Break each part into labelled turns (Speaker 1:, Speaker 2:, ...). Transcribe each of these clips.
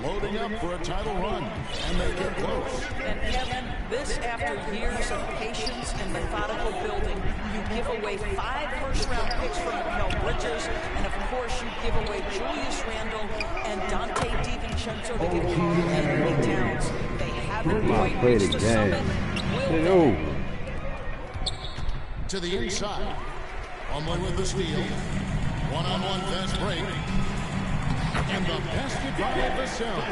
Speaker 1: loading up for a title run, and they get close.
Speaker 2: And Kevin, this after years of patience and methodical building. You give away 5 first-round picks from Mel Bridges, and of course you give away Julius Randle and Dante DiVincenzo to get Carl Anthony Towns. They haven't quite reached the summit. Will they?
Speaker 1: To the inside. Plumlee with the steal. One-on-one fast break. And the basket by Vassell.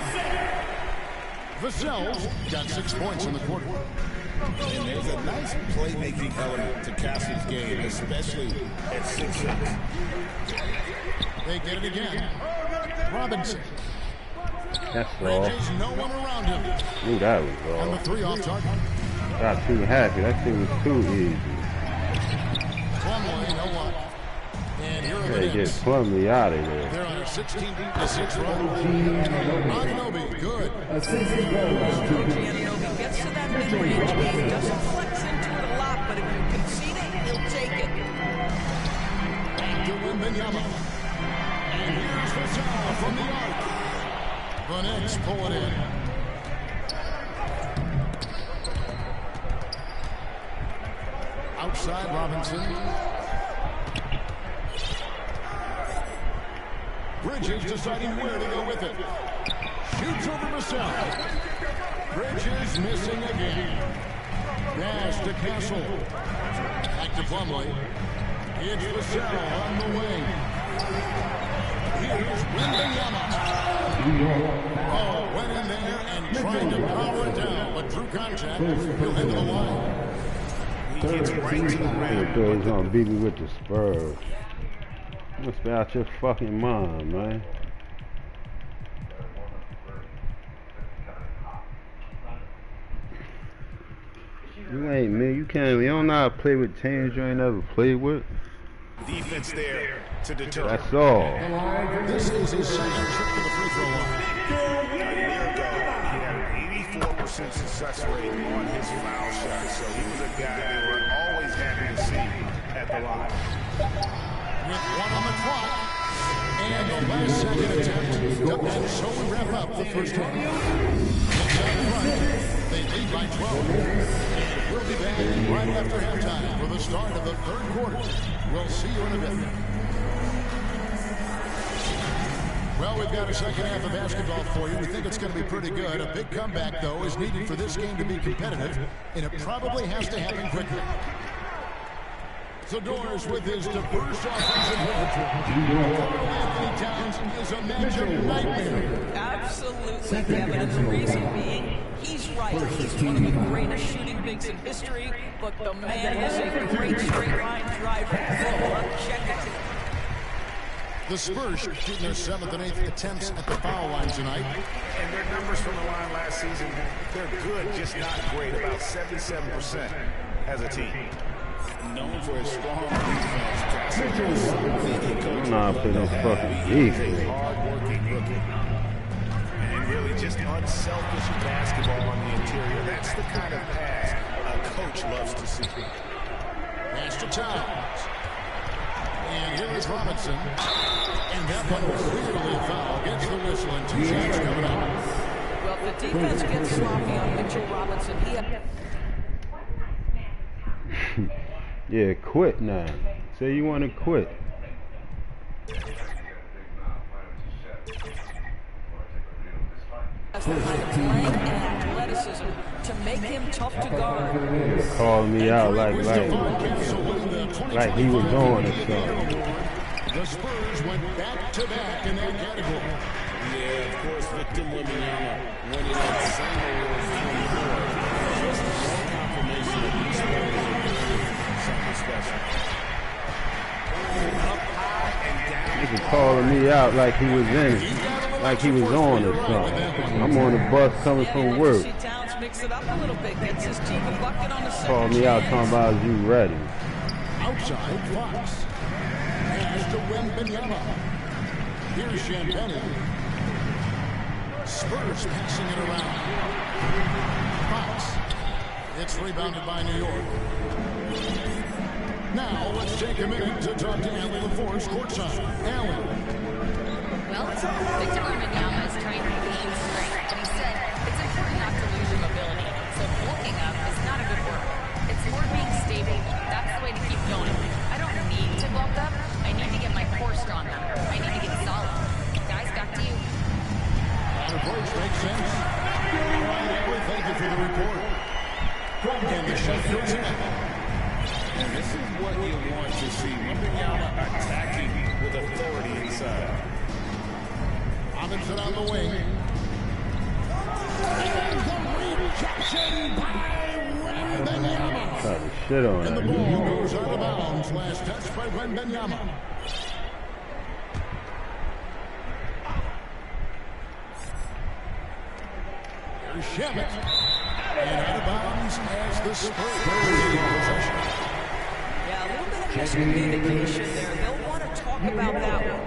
Speaker 1: Vassell's got 6 points in the quarter.
Speaker 3: And there's a nice playmaking element to Castle's game, especially at 6'6".
Speaker 1: They get it again. Robinson.
Speaker 4: That's all.
Speaker 1: Bridges, no one around him.
Speaker 4: Ooh, that was all.
Speaker 1: And the 3 off target.
Speaker 4: Got too happy. That shit was too easy.
Speaker 1: Plumlee, no one. And here
Speaker 4: Gotta get Plumlee out of there.
Speaker 1: They're on a 16-6 run. Anunoby, good.
Speaker 2: Anunoby gets to that mid-range game, doesn't flex into it a lot, but if you concede it, he'll take it.
Speaker 1: Back to Wembanyama. And here's Vassell from the arc. The Knicks pull it in. Outside Robinson. Bridges deciding where to go with it. Shoots over Vassell. Bridges missing again. Pass to Castle. Back to Plumlee. It's Vassell on the wing. Here's Wembanyama. Oh, went in there and tried to power it down, but drew contact. He'll head to the line.
Speaker 3: He gets right to the rim.
Speaker 4: He's gonna beat me with the Spurs. You must be out your fucking mind, man. You ain't me. You don't know how to play with teams you ain't never played with.
Speaker 3: Defense there to deter.
Speaker 4: That's all.
Speaker 1: This is his second trip to the free throw line.
Speaker 3: A year ago, he had an 84% success rate on his foul shot, so he was a guy they were always happy to see at the line.
Speaker 1: With 1 on the clock, and the last second attempt, and so we wrap up the first half. They lead by 12. We'll be back right after halftime for the start of the third quarter. We'll see you in a bit. Well, we've got a second half of basketball for you. We think it's going to be pretty good. A big comeback, though, is needed for this game to be competitive, and it probably has to happen quickly. Zador's with his diverse offensive repertoire. Anthony Towns is a matchup nightmare.
Speaker 2: Absolutely, Kevin. And the reason being, he's right. He's one of the greatest shooting bigs in history, but the man is a great straight-line driver. Check it.
Speaker 1: The Spurs shooting their 7th and 8th attempts at the foul line tonight.
Speaker 3: And their numbers from the line last season, they're good, just not great, about 77% as a team. Known for his strong defense.
Speaker 4: I'm not putting this fucking defense.
Speaker 3: Hard-working rookie. And really just unselfish basketball on the interior. That's the kind of pass a coach loves to see.
Speaker 1: Pass to Towns. And here is Robinson. And that one was clearly a foul. Gets the whistle and 2 shots coming up.
Speaker 2: Well, the defense gets sloppy on Mitchell Robinson.
Speaker 4: Yeah, quit now. Say you want to quit.
Speaker 2: Has the kind of playing and athleticism to make him tough to guard.
Speaker 4: He called me out like he was on or something.
Speaker 1: The Spurs went back-to-back in that category.
Speaker 3: Yeah, of course, Victor Wembanyama winning that single was 24. Just no confirmation of these players are doing something special. Up high and down.
Speaker 4: Nigga calling me out like he was in it. Like he was on or something. I'm on the bus coming from work. Call me out talking about you ready.
Speaker 1: Outside Fox. Pass to Wembanyama. Here's Champagne. Spurs passing it around. Fox. It's rebounded by New York. Now let's take a minute to talk to Allen LaForce courtside. Allen.
Speaker 5: Well, Victor Wembanyama is trying to gain
Speaker 1: approach makes sense. All right, Edward, thank you for the report. And the shot goes in.
Speaker 3: And this is what you want to see. Wembanyama attacking with authority inside.
Speaker 1: Robinson on the wing. And the rejection by Wembanyama.
Speaker 4: Try to shit on
Speaker 1: And the
Speaker 4: that.
Speaker 1: ball goes out of bounds. Last touch by Wembanyama. Here's Shemet. And out of bounds as the Spurs lose possession.
Speaker 2: Yeah, a little bit of miscommunication there. They'll want to talk about that one.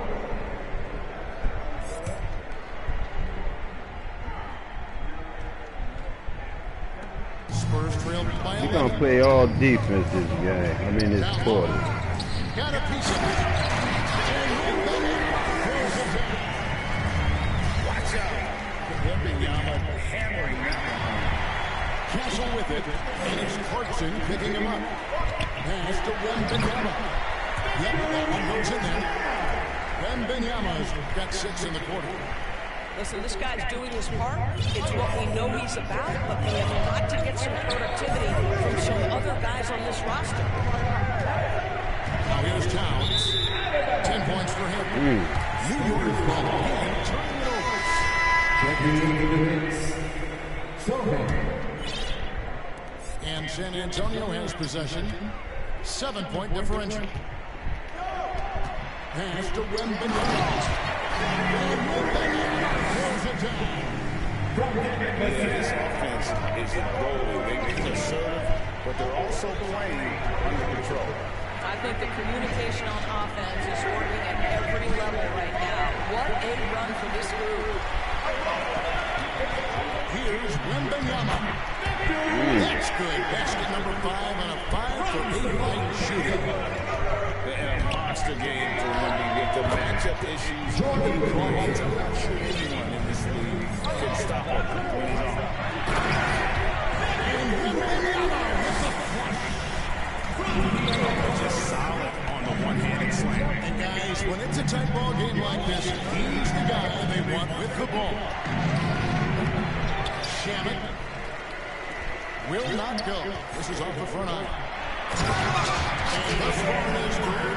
Speaker 1: Spurs trailed by 11.
Speaker 4: He's gonna play all defense this game. I mean this quarter.
Speaker 1: Got a piece of it. And Wembanyama throws it down.
Speaker 3: Watch out. Wembanyama hammering that
Speaker 1: Castle with it, and it's Clarkson picking him up. Pass to Wembanyama. Yep, that one goes in there. Wembanyama's got 6 in the quarter.
Speaker 2: Listen, this guy's doing his part. It's what we know he's about, but they have got to get some productivity from some other guys on this roster.
Speaker 1: Now here's Towns. 10 points for him. New York is ball again, turning it over. And San Antonio has possession. 7-point differential. Pass to Wembanyama. And Wembanyama throws it down.
Speaker 3: This offense is rolling. They're assertive, but they're also playing under control.
Speaker 2: I think the communication on offense is working at every level right now. What a run for this group.
Speaker 1: Here's Wembanyama. That's good. Basket number 5 on a 5-for-8 shooting.
Speaker 3: And a monster game for Wemby with the matchup issues. I'm not sure anyone in this league can stop him when he's on.
Speaker 1: And Wembanyama with the flush.
Speaker 3: Just solid on the one-handed slam.
Speaker 1: And guys, when it's a tight ball game like this, he's the guy they want with the ball. Shemet will not go. This is off the front eye. And thus far in his career,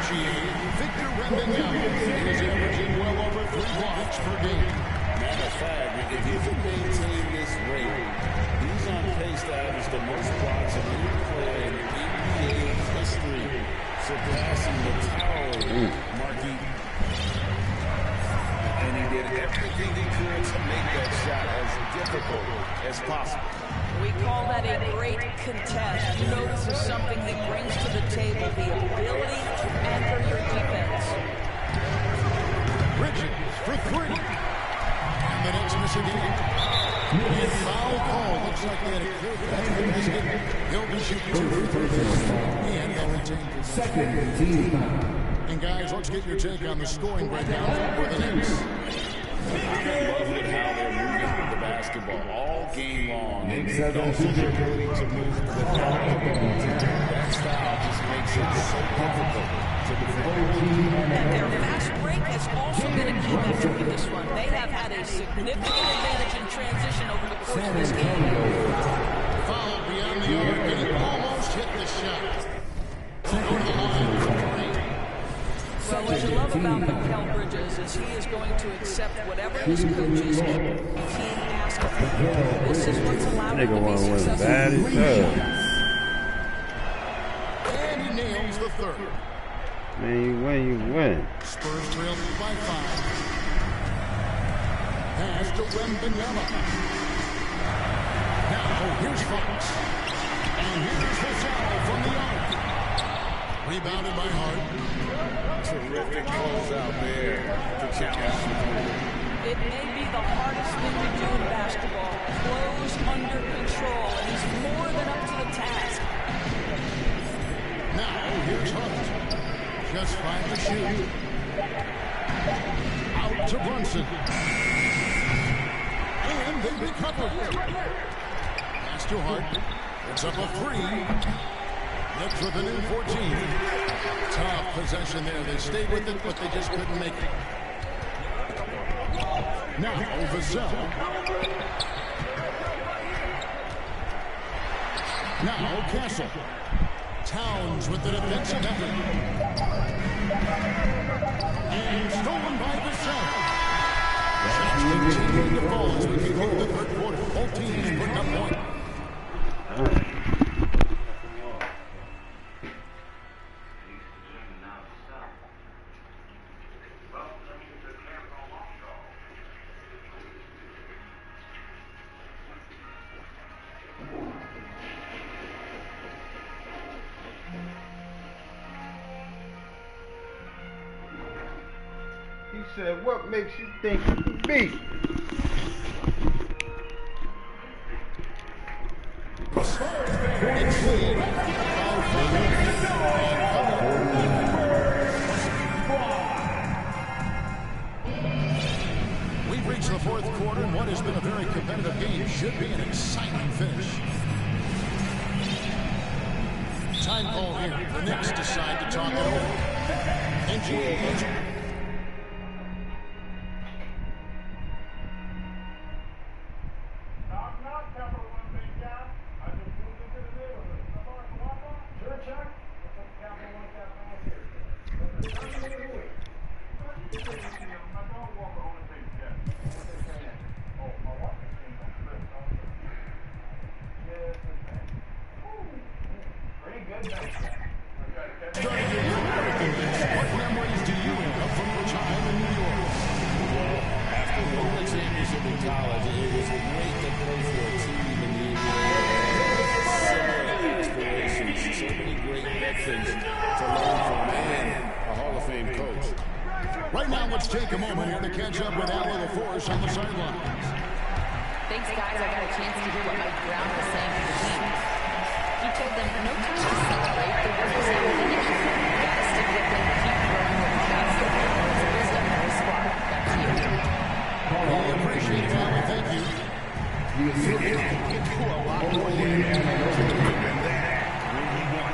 Speaker 1: Victor Wembanyama is averaging well over 3 blocks per game.
Speaker 3: Matter of fact, if he can maintain this rate, he's on pace to average the most blocks of any player in NBA history, surpassing the towering Marquis. And he did everything he could to make that shot as difficult as possible.
Speaker 2: We call that a great contest. You know this is something that brings to the table the ability to anchor your defense.
Speaker 1: Bridges for 3. And the next miss again. And foul call. Looks like they had a clear pass to the basket. He'll be shooting 2 free throws. And they'll retain possession. And guys, let's get your take on the scoring breakdown for the Knicks.
Speaker 3: I'm in love with how they're moving the basketball all game long. And also their ability to move without the ball. That style just makes it so difficult to defend.
Speaker 2: And their fast break has also been a key metric in this one. They have had a significant advantage in transition over the course of this game.
Speaker 1: Foul beyond the arc, and he almost hit the shot. Go to the line.
Speaker 2: Well, what you love about Mikal Bridges is he is going to accept whatever his coaches and team ask of him. This is what's allowed him to be successful.
Speaker 4: Bad as hell.
Speaker 1: And he nails the 3rd.
Speaker 4: Man, you win, you win.
Speaker 1: Spurs trail by 5. Pass to Wembanyama. Now, here's Fox. And here's the foul from the arc. Rebounded by Hart.
Speaker 3: Terrific close out there to challenge.
Speaker 2: It may be the hardest thing to do in basketball. Close under control, and he's more than up to the task.
Speaker 1: Now, here's Hart. Just 5 to shoot. Out to Brunson. And they recover. Pass to Hart. It's up a 3. Looks with a new 14. Tough possession there. They stayed with it, but they just couldn't make it. Now, Vassell. Now, Castle. Towns with the defensive effort. And stolen by Vassell. Shots continuing to fall as we get into the third quarter. Both teams putting up points.
Speaker 5: He said, what makes you think you can beat?
Speaker 1: We've reached the fourth quarter, and what has been a very competitive game should be an exciting finish. Time call here. The Knicks decide to talk it over. NGA. What memories do you have from your time in New York?
Speaker 3: Well, after winning the championship in college, it was great to play for a team in the NBA. Similar aspirations, so many great veterans to learn from, and a Hall of Fame coach.
Speaker 1: Right now, let's take a moment here to catch up with Al LaForce on the sidelines.
Speaker 6: Thanks, guys. I got a chance to hear what Mike Brown was saying to the team. He told them no time to celebrate. The work is not finished. You got to stick with them, keep growing with the shots. It's wisdom and his squad. Back to you.
Speaker 1: We appreciate it, Al. Thank you.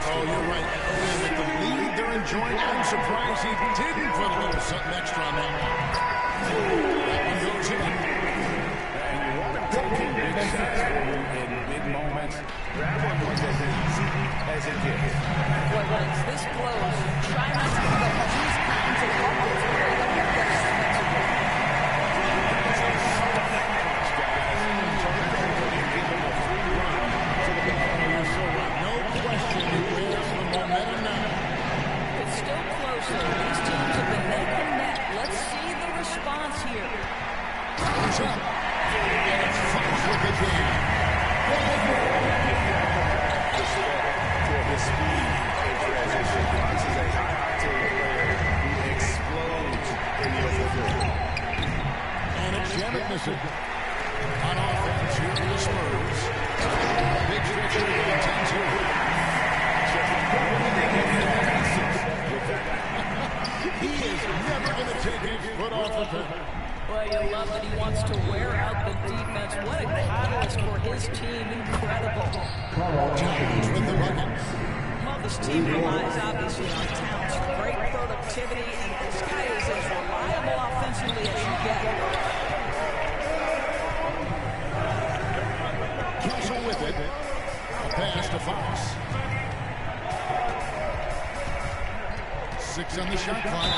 Speaker 1: Oh, you're right. And with the lead they're enjoying, I'm surprised he didn't put a little something extra on that one. That one goes in.
Speaker 3: And you want to take big shots in big moments. Grab one was as easy as it gets.
Speaker 2: Boy, when it's this close, try not to give up these kinds of offensive plays.
Speaker 1: No question who has the momentum now.
Speaker 2: It's still close, though. These teams have been neck and neck. Let's see the response here.
Speaker 1: Goes up. And fights with the game.
Speaker 3: For his speed in transition. Fox is a high-octane player who explodes in the open field.
Speaker 1: And it's Jamison on offense here for the Spurs. Big stretch of the 10-2. He is never going to take his foot off the pedal.
Speaker 2: Well, you love that he wants to wear out the defense. What a catalyst for his team. Incredible.
Speaker 1: Jones with the bucket.
Speaker 2: Well, this team relies obviously on Towns. Great productivity, and this guy is as reliable offensively as you get.
Speaker 1: Castle with it. A pass to Fox. 6 on the shot clock.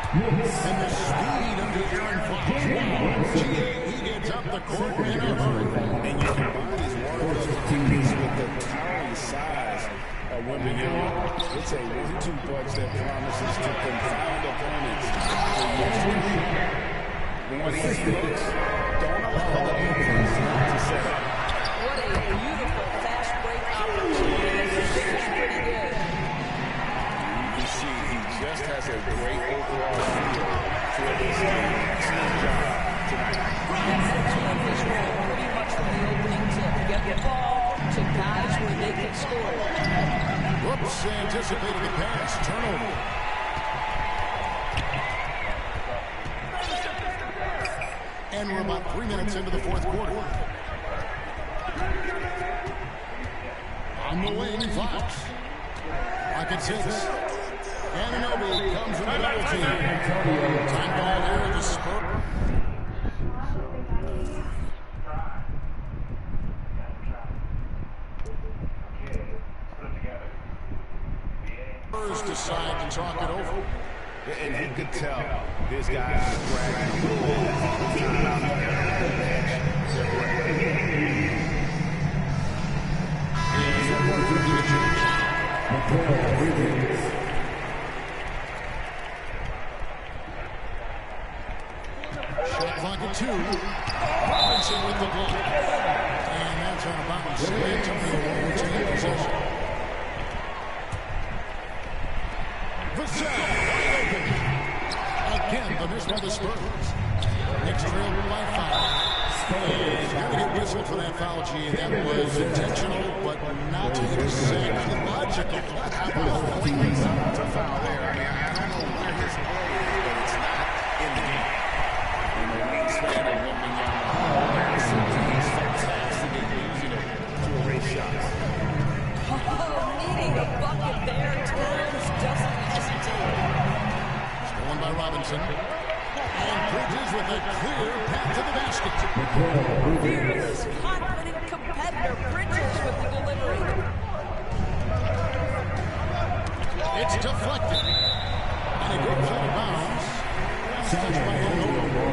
Speaker 1: And the speed of the Aaron Fox. He gets up the court in a hurry.
Speaker 3: And you combine his one-touch with the towering size of Wembanyama. It's a 1-2 punch that promises to confound opponents for years to come. When he looks, don't allow the defense to set up.
Speaker 2: What a beautiful fast break opportunity. This is pretty good.
Speaker 3: You see, he just has a great overall feel for this game. Excellent job tonight.
Speaker 2: That's his role pretty much from the opening tip. Get the ball to guys where they can score.
Speaker 1: Whoops, anticipated the pass. Turnover. And we're about 3 minutes into the fourth quarter. On the wing, Fox. Pocket 6. Anunoby comes in the double team. Time ball here to Spurs. Spurs decide to talk it over.
Speaker 3: And he could tell this guy is dragging the ball all the time out there on the bench.
Speaker 1: Shot clock at 2. Robinson with the block. And that's out of bounds. San Antonio will retain possession. Vassell, wide open. Again, the miss by the Spurs. Knicks trail by 5. He's going to get whistled for that foul, G. That was intentional, but not exactly logical.
Speaker 3: How about the to foul there? I mean, I don't know where his play is, but it's not in the game. And the wingspan of Wembanyama, he's fantastic at using it to erase shots.
Speaker 2: Needing a bucket there. Towns doesn't hesitate.
Speaker 1: Stolen by Robinson. And Bridges with a clear path to the basket.
Speaker 2: Fearless, confident competitor. Bridges with the delivery.
Speaker 1: It's deflected. And it goes out of bounds. Touched by Onogo.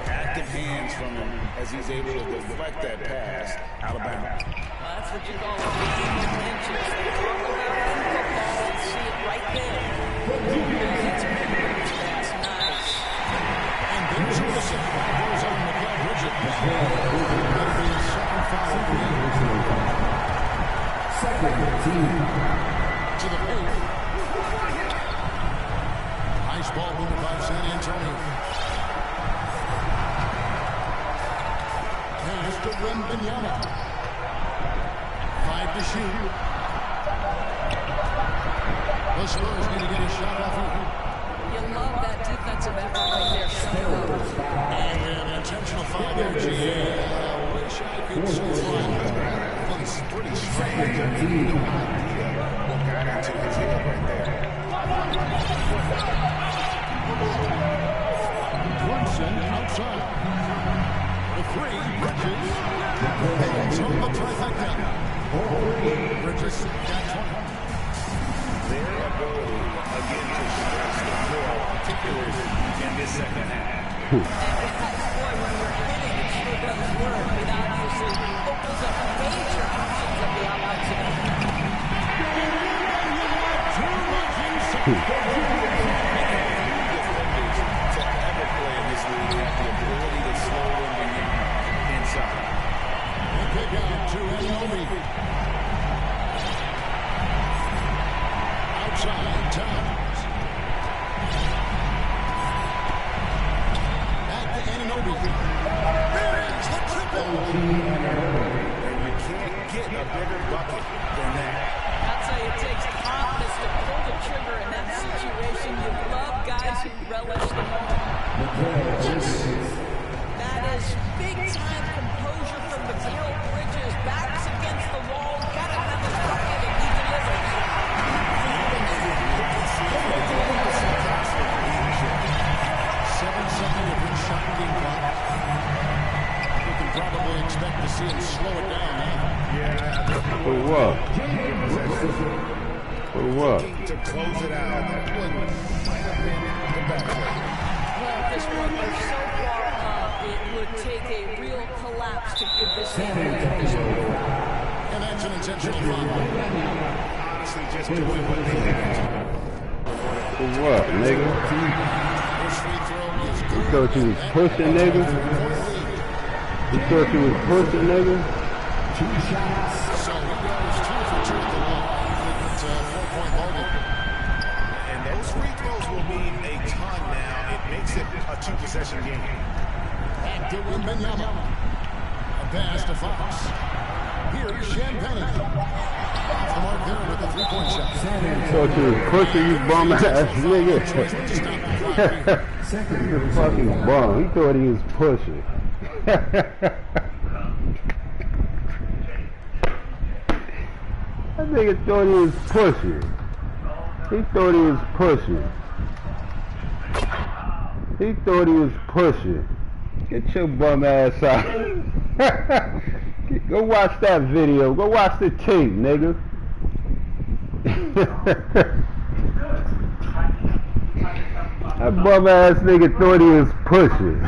Speaker 3: Active hands from him as he's able to deflect that pass out of bounds.
Speaker 2: That's what you call a game of inches. They talk about it in football and see it right there. It's pass. Nice.
Speaker 1: And there's a whistle. Goes on Mikal Bridges. That'll be his second foul of the game.
Speaker 7: Second team.
Speaker 1: To the paint. Nice ball movement by San Antonio. Pass to Wembanyama. 5 to shoot. The Spurs need to get a shot off here.
Speaker 2: You love that defensive effort right there.
Speaker 1: And an intentional foul there, GA. I wish I could see it.
Speaker 3: It's pretty strange. I mean, no idea what got into his head right there.
Speaker 1: Brunson outside. The 3, Bridges. Hands on the trifecta. Bridges got 20.
Speaker 3: Their ability, again, to stress the floor, particularly in this second half.
Speaker 2: Boy, when we're hitting, it sure does work. It obviously opens up major options of the offensive end.
Speaker 1: Too much inside.
Speaker 3: Defenders to ever play in this league have the ability to slow them inside.
Speaker 1: And kick out to Anunoby. Outside, Towns. Back to Anunoby. There's the triple.
Speaker 3: And you can't get a bigger bucket than that.
Speaker 2: I'd say it takes confidence to pull the trigger in that situation. You love guys who relish the moment. That is big-time composure from Mikal Bridges. Backs against the wall. Got another bucket, and he delivers.
Speaker 1: 7-second of his shot game clock. We can probably expect to see him slow it down now.
Speaker 4: For what? For what?
Speaker 3: To close it out, that one might have been the best play.
Speaker 2: Well, this one, they're so far up, it would take a real collapse to give this game away.
Speaker 1: And that's an intentional foul.
Speaker 3: Honestly, just doing what they had.
Speaker 4: For what, nigga?
Speaker 1: This free throw is
Speaker 4: You
Speaker 1: good.
Speaker 4: thought you was pushing, nigga? You thought you was pushing, nigga?
Speaker 1: So he goes 2 for 2 at the line with a 4-point ball game.
Speaker 3: And those free throws will mean a ton now. It makes it a 2-possession game.
Speaker 1: Back to Wembanyama. A pass to Fox. Here's Champagne. Off the mark there with a 3-point shot.
Speaker 4: Thought you was pushing, you bum ass nigga. You a fucking bum. He thought he was pushing. That nigga thought he was pushing. He thought he was pushing. He thought he was pushing. Get your bum ass out. Go watch that video. Go watch the tape, nigga. That bum ass nigga thought he was pushing.